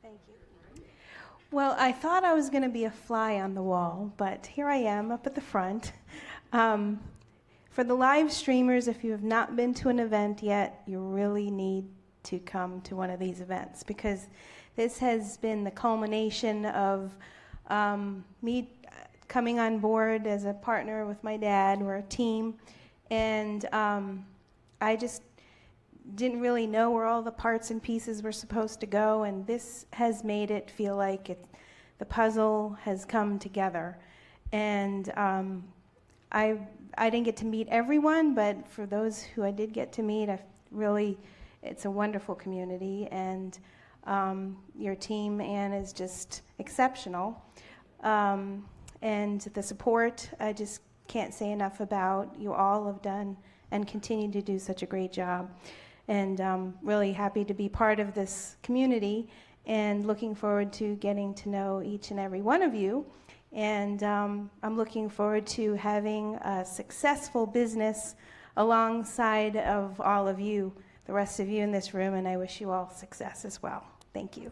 Thank you. Well, I thought I was going to be a fly on the wall, but here I am up at the front. For the live streamers, if you have not been to an event yet, you really need to come to one of these events, because this has been the culmination of me coming on board as a partner with my dad. We're a team, and I just didn't really know where all the parts and pieces were supposed to go, and this has made it feel like the puzzle has come together. And I didn't get to meet everyone, but for those who I did get to meet, it's a wonderful community, and your team, Ann, is just exceptional. And the support, I just can't say enough about. You all have done and continue to do such a great job. And really happy to be part of this community, and looking forward to getting to know each and every one of you. And I'm looking forward to having a successful business alongside of all of you, the rest of you in this room, and I wish you all success as well. Thank you.